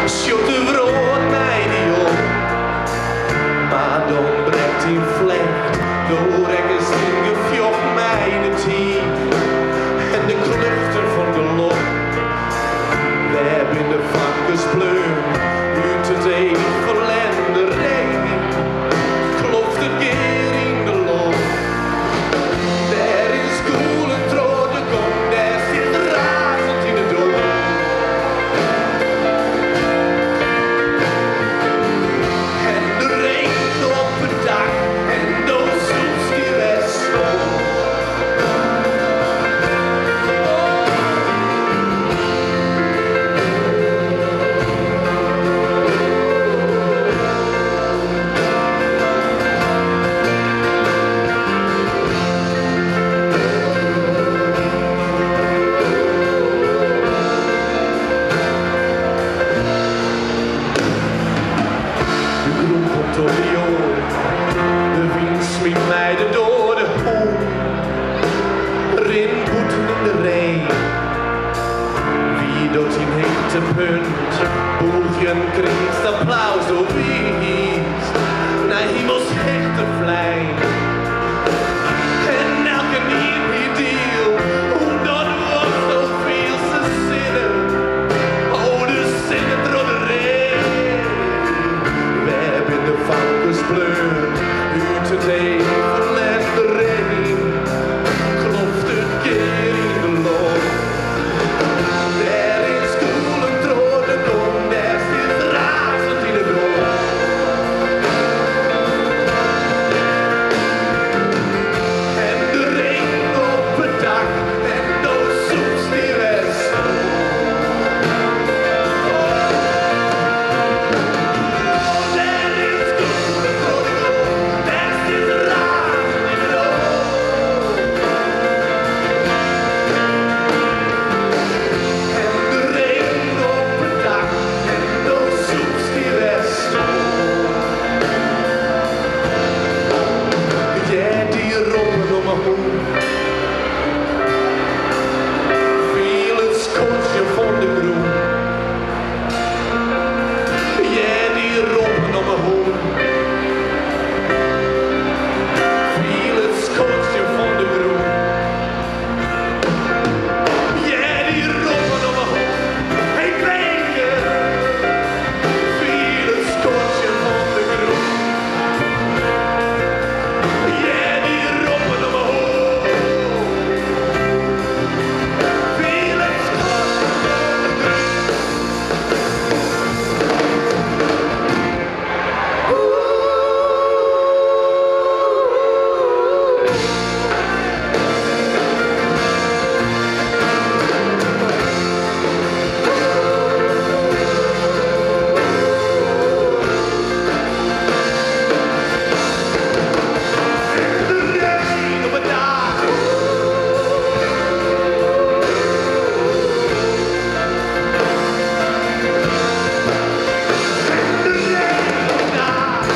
Sjotte vroeg mij die op, maar dan breekt hij vlecht. Door ekkers in gevjocht mij de tien en de kluchten van de lof. We hebben de vakkers pleun, uit het eeuwig verlende regen, klopt het keer in de lof. Daar is koel en trode kom, daar zit razend in de dood. En de regen op het dak en doos zoets die rest stond. De groen komt op de oren, de wind smiet mij de door de hoek. Rinboeten in de regen, wie doet in hete punt, boeltjen kriegt applaus door wie naar hemels hechte vlijn. En elke nieuw deel, hoe dat was zoveel te zinnen, oh de zinnen door de regen. We hebben de vakkers pleun, uit het eeuwig verlende regen, klopt het keer in de lof. Daar is koel en trode kom, daar zit razend in de dood. En de regen op het dak en dood zoets die rest. Daar is koel en trode kom, daar zit razend in de dood. En de regen op het dak en dood zoets die rest. Ja, die rompen om me heen. Viel het schotje van de groen. Ja, die rompen om me heen. Viel het schotje van de groen. Ja, die rompen om me heen. Hey, weet je, viel het schotje van de groen. Ja, die rompen om me heen. Viel het schotje van de groen. De regen op het dak. De regen op het dak.